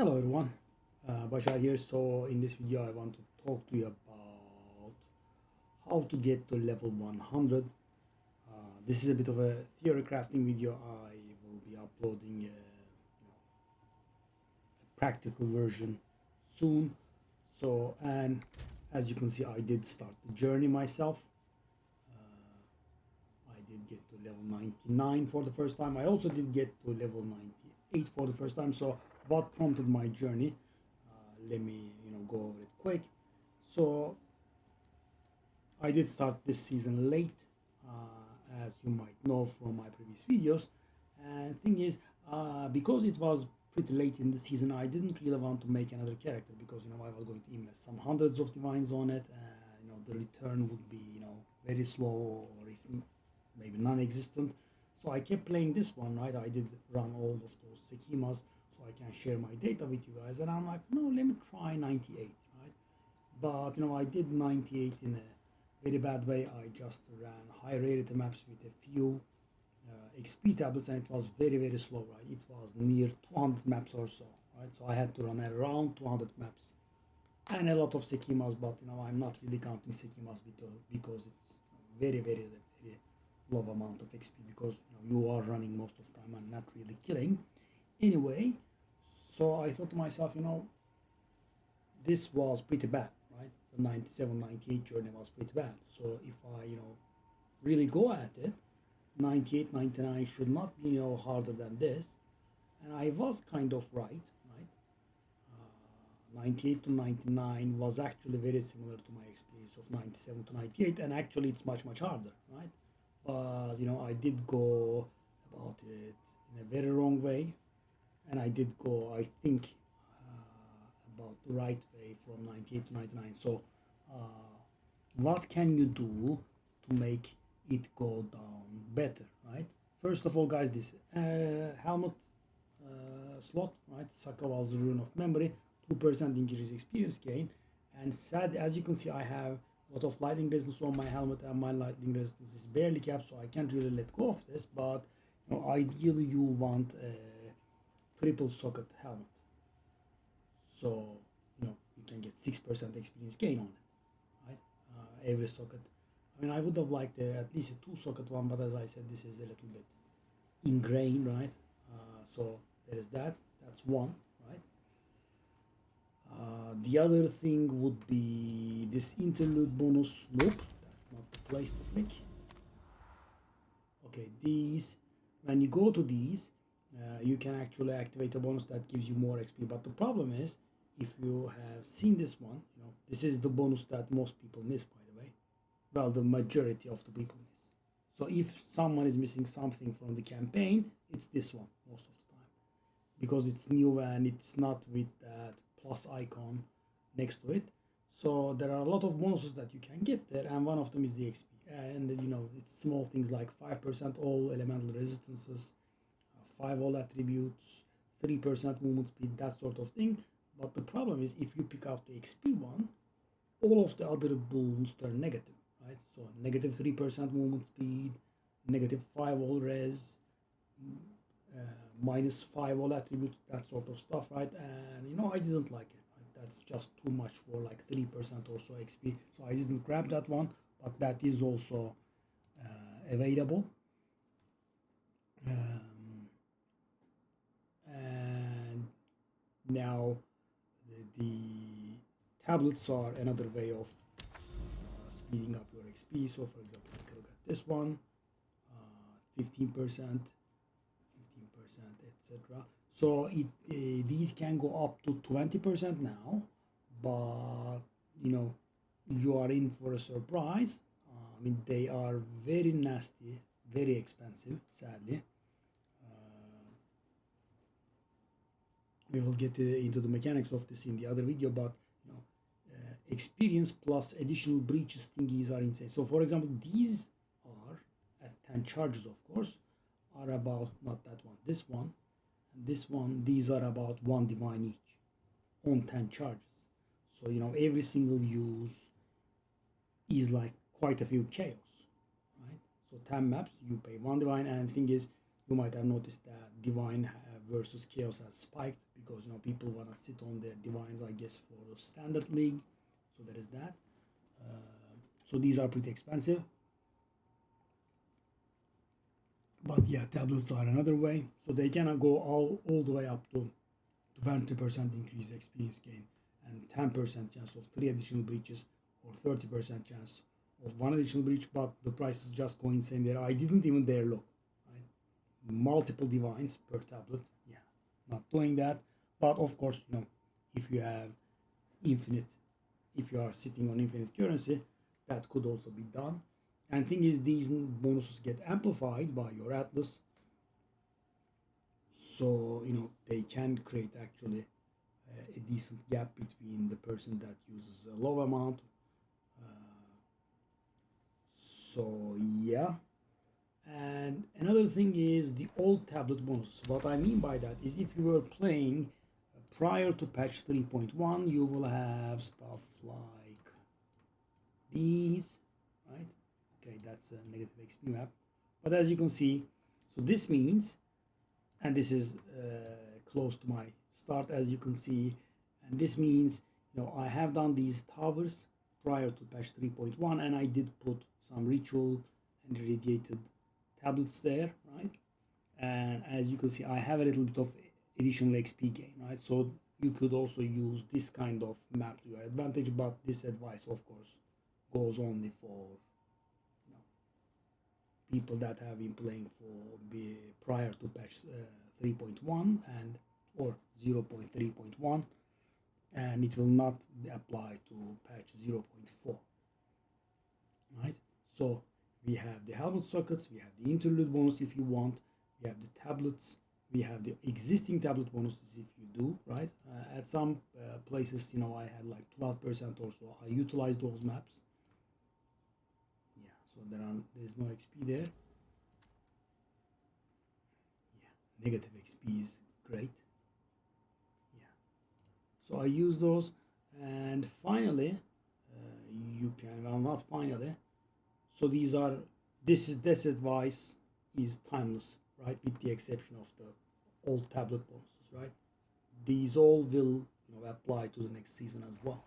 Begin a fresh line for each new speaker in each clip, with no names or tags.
Hello everyone, Bashar here. So in this video I want to talk to you about how to get to level 100. This is a bit of a theory crafting video. I will be uploading a practical version soon. So, and as you can see, I did start the journey myself. I did get to level 99 for the first time. I also did get to level 98 for the first time. So what prompted my journey? Let me go over it quick. So I did start this season late, as you might know from my previous videos. And thing is, because it was pretty late in the season, I didn't really want to make another character because I was going to invest some hundreds of divines on it, and the return would be very slow or if maybe non-existent. So I kept playing this one, right? I did run all of those schemas so I can share my data with you guys, and I'm like, no, let me try 98, right? But I did 98 in a very bad way. I just ran high rarity maps with a few XP tablets, and it was very slow, right? It was near 200 maps or so, right? So I had to run around 200 maps and a lot of schemas, but I'm not really counting schemas because it's very low amount of XP because you are running most of the time and not really killing. Anyway, so I thought to myself, this was pretty bad, right? The 97, 98 journey was pretty bad. So if I, really go at it, 98, 99 should not be, harder than this. And I was kind of right, right? 98 to 99 was actually very similar to my experience of 97 to 98, and actually it's much harder, right? But I did go about it in a very wrong way, and I did go, I think, about the right way from 98 to 99. So what can you do to make it go down better, right? First of all, guys, this helmet slot, right? Sakawal's Rune of Memory, 2% increase experience gain. And sad, as you can see, I have a lot of lightning resistance on my helmet, and my lightning resistance is barely capped, so I can't really let go of this. But ideally, you want a triple socket helmet, so you can get 6% experience gain on it, right? Every socket. I mean, I would have liked at least a 2-socket one, but as I said, this is a little bit ingrained, right? So there is that. That's one, right? The other thing would be this interlude bonus loop. That's not the place to click. Okay, these, when you go to these, you can actually activate a bonus that gives you more XP. But the problem is, if you have seen this one, this is the bonus that most people miss, by the way. Well, the majority of the people miss. So if someone is missing something from the campaign, it's this one most of the time, because it's new and it's not with that plus icon next to it. So there are a lot of bonuses that you can get there, and one of them is the XP. And it's small things like 5% all elemental resistances, 5 all attributes, 3% movement speed, that sort of thing. But the problem is, if you pick out the XP one, all of the other boons turn negative, right? So negative 3% movement speed, negative 5 all res, minus 5 all attributes, that sort of stuff, right? And I didn't like it. Right? That's just too much for like 3% or so XP. So I didn't grab that one, but that is also available. And now the tablets are another way of speeding up your XP. So for example, take a look at this one, 15%, 15%, etc. So these can go up to 20% now, but you are in for a surprise. I mean, they are very nasty, very expensive, sadly. We will get into the mechanics of this in the other video, but experience plus additional breaches thingies are insane. So for example, these are at 10 charges, of course, are about, not that one, this one and this one, these are about 1 divine each on 10 charges. So every single use is like quite a few chaos, right? So 10 maps, you pay 1 divine, and the thing is, you might have noticed that divine have versus chaos has spiked because people want to sit on their divines, I guess, for the standard league. So there is that. So these are pretty expensive. But yeah, tablets are another way. So they cannot go all the way up to 20% increase experience gain and 10% chance of 3 additional breaches or 30% chance of 1 additional breach, but the prices just go insane there. I didn't even dare look. Right? Multiple divines per tablet. Yeah, not doing that. But of course, if you have infinite, if you are sitting on infinite currency, that could also be done. And thing is, these bonuses get amplified by your atlas, so they can create actually a decent gap between the person that uses a low amount. So yeah. And another thing is the old tablet bonus. What I mean by that is if you were playing prior to patch 3.1, you will have stuff like these, right? Okay, that's a negative XP map. But as you can see, so this means, and this is close to my start, as you can see, and this means I have done these towers prior to patch 3.1, and I did put some ritual and irradiated tablets there, right? And as you can see, I have a little bit of additional XP gain, right? So you could also use this kind of map to your advantage, but this advice, of course, goes only for people that have been playing prior to patch 3.1 and or 0.3.1, and it will not apply to patch 0.4, right? So we have the helmet sockets, we have the interlude bonus if you want, we have the tablets, we have the existing tablet bonuses if you do, right? At some places, I had like 12% or so. I utilized those maps. Yeah, so there's no XP there. Yeah, negative XP is great. Yeah, so I use those, and finally, you can, well, not finally. So this advice is timeless, right? With the exception of the old tablet bonuses, right? These all will apply to the next season as well.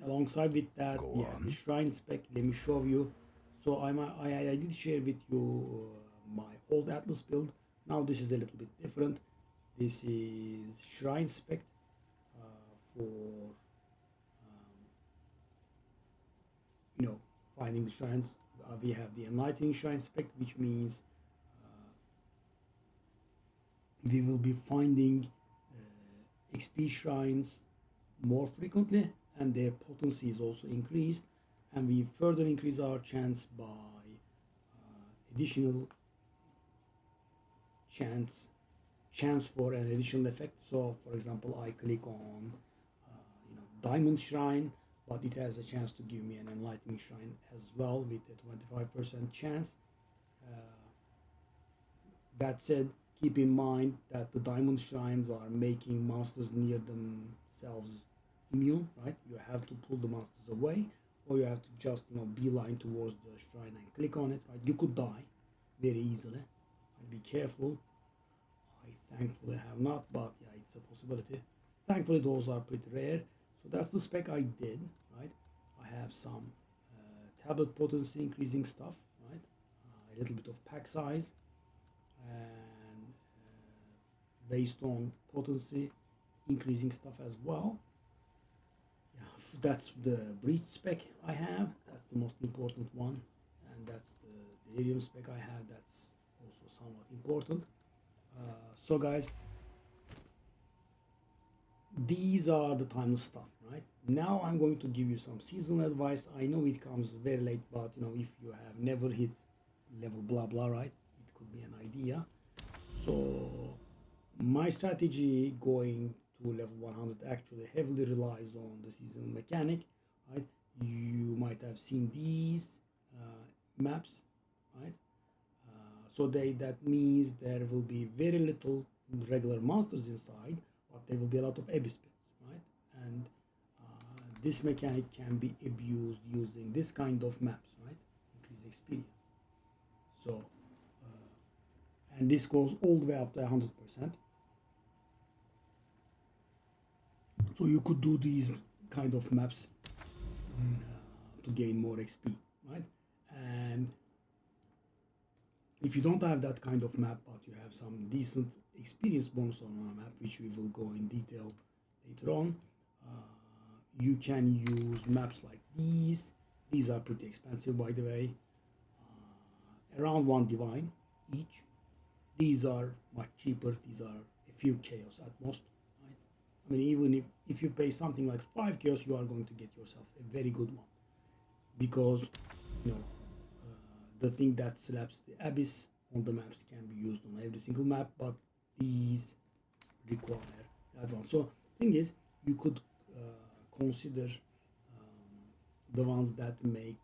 Alongside with that, we have the shrine spec. Let me show you. So I did share with you my old atlas build. Now this is a little bit different. This is shrine spec for finding the shrines. We have the enlightening shrine spec, which means we will be finding XP shrines more frequently, and their potency is also increased, and we further increase our chance by additional chance for an additional effect. So for example, I click on diamond shrine, but it has a chance to give me an enlightening shrine as well with a 25% chance. That said, keep in mind that the diamond shrines are making monsters near themselves immune, right? You have to pull the monsters away, or you have to just beeline towards the shrine and click on it, right? You could die very easily. Be careful. I thankfully have not, but yeah, it's a possibility. Thankfully, those are pretty rare. So that's the spec I did, right? I have some tablet potency increasing stuff, right? A little bit of pack size and Waystone potency increasing stuff as well. Yeah, that's the breach spec I have. That's the most important one, and that's the delirium spec I have. That's also somewhat important. So guys, these are the timeless stuff, right? Now I'm going to give you some seasonal advice. I know it comes very late, but if you have never hit level blah blah, right, it could be an idea. So my strategy going to level 100 actually heavily relies on the seasonal mechanic, right? You might have seen these maps, right? So that means there will be very little regular monsters inside, but there will be a lot of abyss pits, right? And this mechanic can be abused using this kind of maps, right? Increase experience. So and this goes all the way up to 100%. So you could do these kind of maps to gain more XP, right? And if you don't have that kind of map, but you have some decent experience bonus on a map, which we will go in detail later on, you can use maps like these. These are pretty expensive, by the way, around 1 divine each. These are much cheaper. These are a few chaos at most, right? I mean, even if you pay something like 5 chaos, you are going to get yourself a very good one, because you know the thing that slaps the abyss on the maps can be used on every single map, but these require that one. So thing is, you could consider the ones that make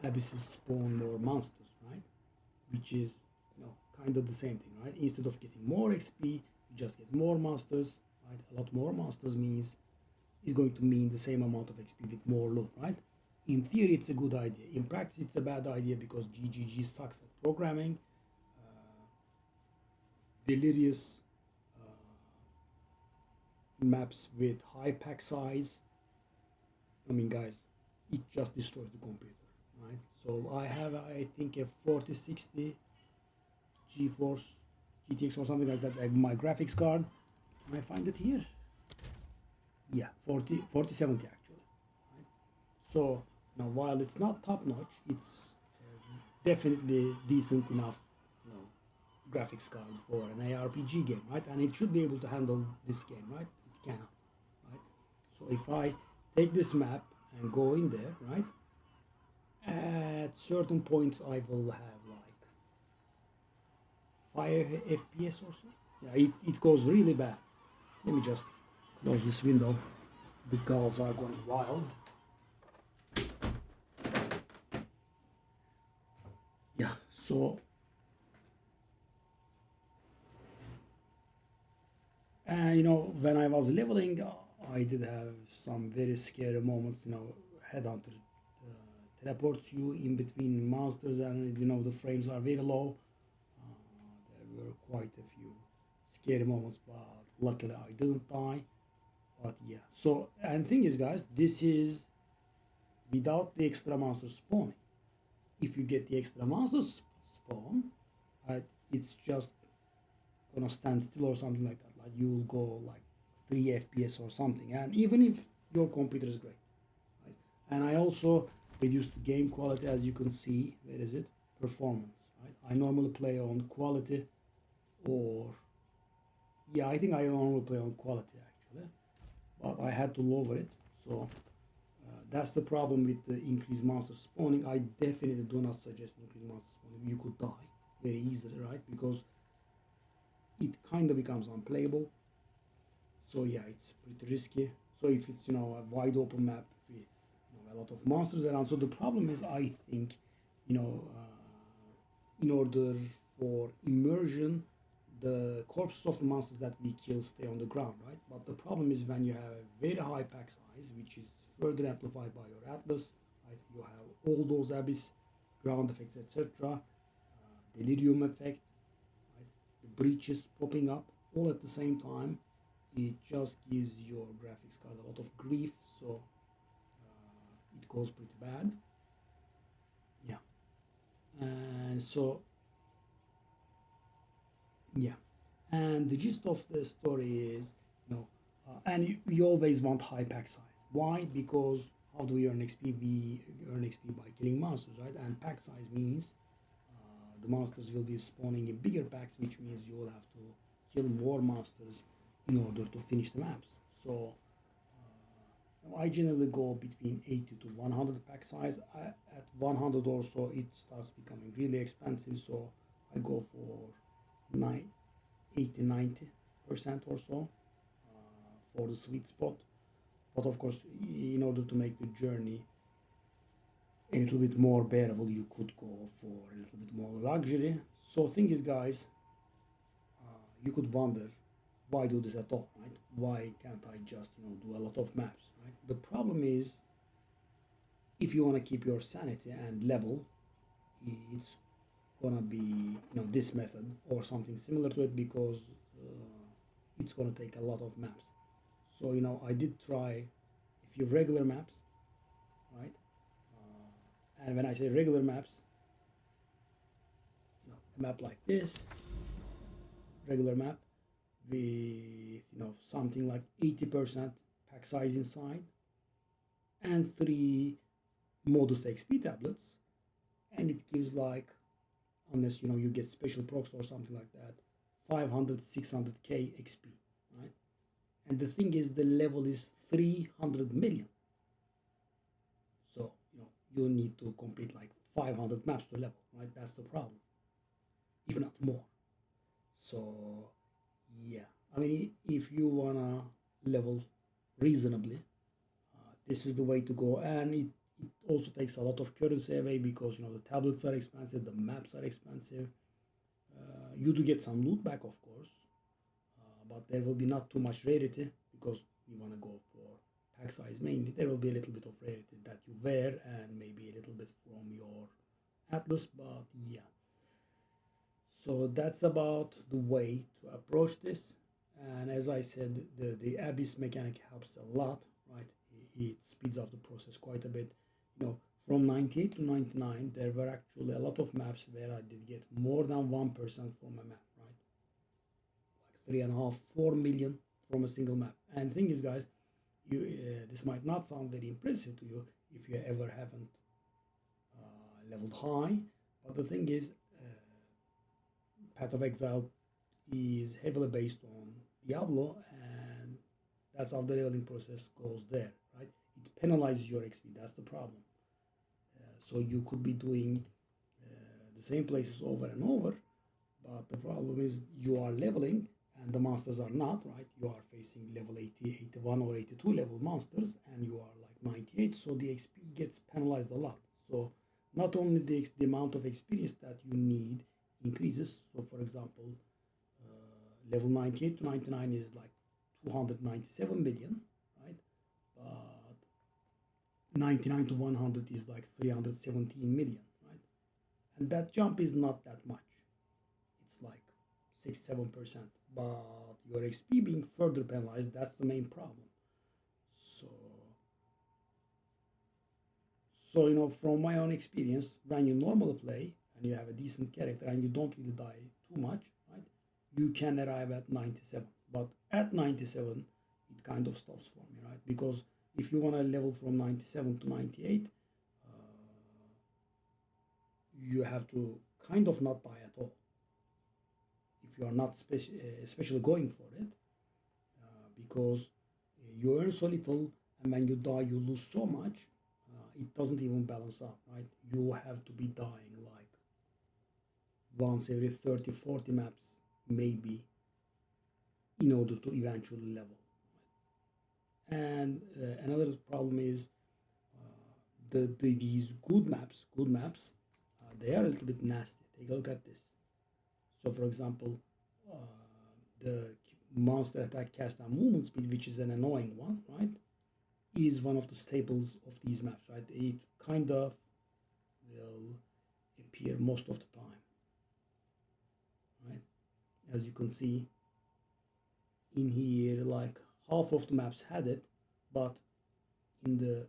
abysses spawn more monsters, right? Which is kind of the same thing, right? Instead of getting more XP, you just get more monsters, right? A lot more monsters is going to mean the same amount of XP with more loot, right? In theory, it's a good idea. In practice, it's a bad idea because GGG sucks at programming. Delirious maps with high pack size. I mean, guys, it just destroys the computer, right? So I have, I think, a 4060 GeForce GTX or something like that, like my graphics card. Can I find it here? Yeah, 4070 actually. Right? So now, while it's not top notch, it's definitely decent enough, graphics card for an ARPG game, right? And it should be able to handle this game, right? It cannot, right? So if I take this map and go in there, right? At certain points, I will have like 5 FPS or so. Yeah, it goes really bad. Let me just close this window. The gulls are going wild. Yeah, so when I was leveling, I did have some very scary moments. Headhunter teleports you in between monsters, and the frames are very low. There were quite a few scary moments, but luckily I didn't die. But yeah, so, and thing is, guys, this is without the extra monsters spawning. If you get the extra monsters spawn, right, it's just gonna stand still or something like that. Like you'll go like 3 FPS or something, and even if your computer is great, right? And I also reduced the game quality, as you can see. Where is it? Performance, right? I normally play on quality, or yeah, I think I normally play on quality actually, but I had to lower it. So that's the problem with the increased monster spawning. I definitely do not suggest increased monster spawning. You could die very easily, right? Because it kind of becomes unplayable. So yeah, it's pretty risky. So if it's a wide open map with a lot of monsters around, so the problem is, I think, in order for immersion, the corpses of the monsters that we kill stay on the ground, right? But the problem is when you have a very high pack size, which is further amplified by your atlas, right? You have all those abyss, ground effects, etc., delirium effect, right? The breaches popping up all at the same time. It just gives your graphics card a lot of grief, so it goes pretty bad. Yeah, and so yeah, and the gist of the story is, and we always want high pack size. Why? Because how do we earn XP? We earn XP by killing monsters, right? And pack size means the monsters will be spawning in bigger packs, which means you will have to kill more monsters in order to finish the maps. So I generally go between 80 to 100 pack size. At 100 or so, it starts becoming really expensive, so I go for 80-90% or so for the sweet spot. But of course, in order to make the journey a little bit more bearable, you could go for a little bit more luxury. So thing is, guys, you could wonder, why do this at all, right? Why can't I just do a lot of maps, right? The problem is, if you want to keep your sanity and level, it's gonna be this method or something similar to it, because it's gonna take a lot of maps. So I did try a few regular maps, right? And when I say regular maps, a map like this, regular map with something like 80% pack size inside and 3 modest XP tablets, and it gives like, unless you get special procs or something like that, 500 600k XP, right? And the thing is, the level is 300 million, so you need to complete like 500 maps to level, right? That's the problem, if not more. So yeah, I mean, if you wanna level reasonably, this is the way to go. And it also takes a lot of currency away, because the tablets are expensive, the maps are expensive. You do get some loot back, of course, but there will be not too much rarity, because we want to go for pack size mainly. There will be a little bit of rarity that you wear, and maybe a little bit from your atlas, but yeah. So that's about the way to approach this. And as I said, the abyss mechanic helps a lot, right? It speeds up the process quite a bit. From 98 to 99, there were actually a lot of maps where I did get more than 1% from a map, right? Like 3.5, 4 million from a single map. And the thing is, guys, this might not sound very impressive to you if you ever haven't leveled high, but the thing is, Path of Exile is heavily based on Diablo, and that's how the leveling process goes there, right? It penalizes your XP. That's the problem. So you could be doing the same places over and over, but the problem is you are leveling and the monsters are not, right? You are facing level 80, 81 or 82 level monsters, and you are like 98, so the XP gets penalized a lot. So not only the amount of experience that you need increases. So for example, level 98 to 99 is like 297 million, right? But 99 to 100 is like 317 million, right? And that jump is not that much. It's like 6-7%. But your XP being further penalized, that's the main problem. So from my own experience, when you normally play and you have a decent character and you don't really die too much, right? You can arrive at 97. But at 97, it kind of stops for me, right? Because if you want to level from 97 to 98, you have to kind of not die at all. If you are not especially going for it, because you earn so little, and when you die, you lose so much, it doesn't even balance out, right? You have to be dying like once every 30, 40 maps, maybe, in order to eventually level. And another problem is these good maps, they are a little bit nasty. Take a look at this. So, for example, the monster attack, cast, and movement speed, which is an annoying one, right, is one of the staples of these maps, right? It kind of will appear most of the time, right? As you can see in here, like half of the maps had it, but in the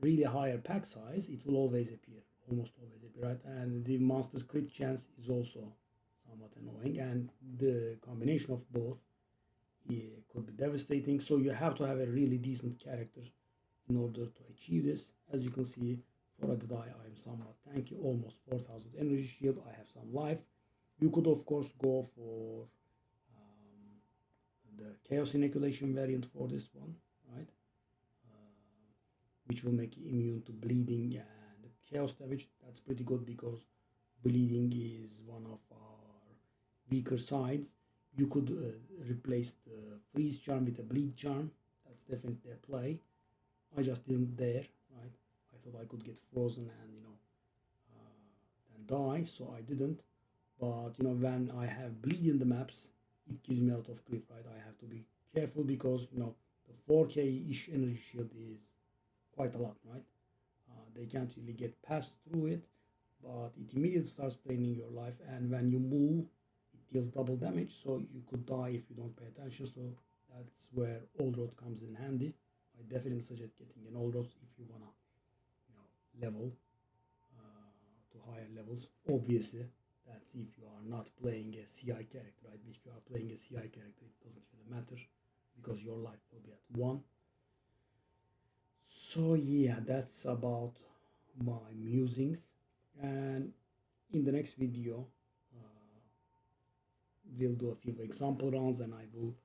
really higher pack size, it will always appear, almost always appear, right? And the monster's crit chance is also somewhat annoying, and the combination of both, yeah, could be devastating. So you have to have a really decent character in order to achieve this. As you can see, for a die, I am somewhat tanky, almost 4000 energy shield. I have some life. You could of course go for the chaos inoculation variant for this one, right? Which will make you immune to bleeding and chaos damage. That's pretty good, because bleeding is one of our weaker sides. You could replace the freeze charm with a bleed charm. That's definitely a play. I just didn't dare, right? I thought I could get frozen and and die, so I didn't. But when I have bleed in the maps, it gives me a lot of grief, right? I have to be careful, because the 4k ish energy shield is quite a lot, right? They can't really get past through it. but it immediately starts draining your life, and when you move it deals double damage, so you could die if you don't pay attention. So that's where old road comes in handy. I definitely suggest getting an old road if you wanna, level to higher levels. Obviously, that's if you are not playing a CI character, right? If you are playing a CI character, it doesn't really matter because your life will be at 1. So yeah, that's about my musings, and in the next video we'll do a few example runs and I will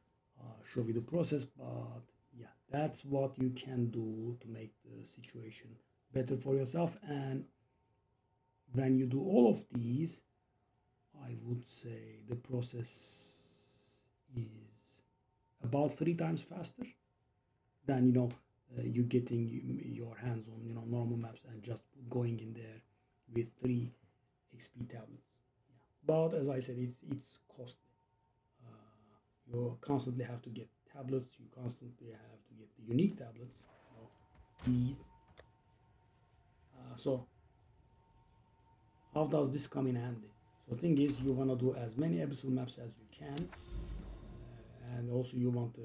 show you the process. But yeah, that's what you can do to make the situation better for yourself. And when you do all of these, I would say the process is about 3 times faster than you getting your hands on normal maps and just going in there with 3 XP tablets. Yeah. But as I said, it's costly. You constantly have to get tablets. You constantly have to get the unique tablets. These. So how does this come in handy? So the thing is, you want to do as many abyssal maps as you can, and also you want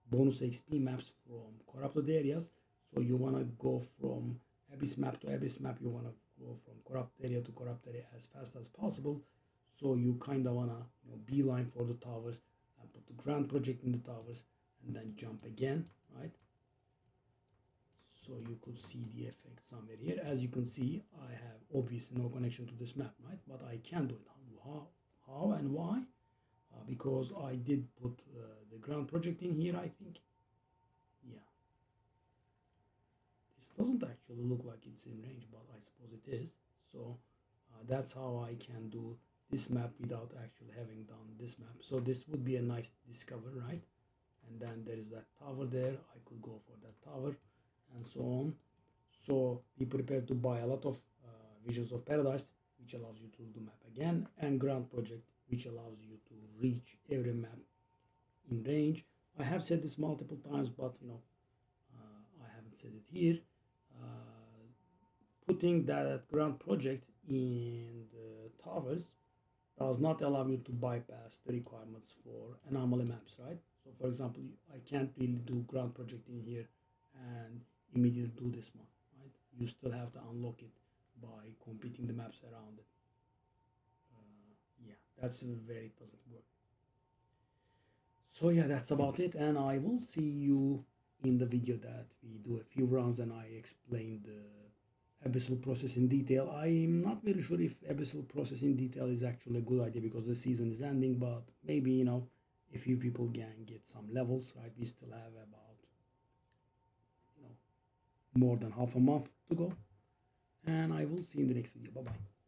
bonus XP maps from corrupted areas. So you want to go from abyss map to abyss map. You want to go from corrupt area to corrupt area as fast as possible. So you kind of want to beeline for the towers and put the grand project in the towers and then jump again, right? So you could see the effect somewhere here. As you can see, I have obviously no connection to this map, right? But I can do it. How and why? Because I did put the ground project in here, I think. Yeah. This doesn't actually look like it's in range, but I suppose it is. So that's how I can do this map without actually having done this map. So this would be a nice discover, right? And then there is that tower there. I could go for that tower and so on. So be prepared to buy a lot of Visions of Paradise, which allows you to do map again, and Grand Project, which allows you to reach every map in range. I have said this multiple times, but I haven't said it here. Putting that Grand Project in the towers does not allow you to bypass the requirements for anomaly maps, right? So for example, I can't really do Grand Project in here and immediately do this one, right? You still have to unlock it by completing the maps around it. Yeah, that's where it doesn't work. So yeah, that's about it, and I will see you in the video that we do a few runs and I explain the abyssal process in detail. I'm not very sure if abyssal process in detail is actually a good idea because the season is ending, but maybe a few people can get some levels, right? We still have about more than half a month to go, and I will see you in the next video. Bye bye.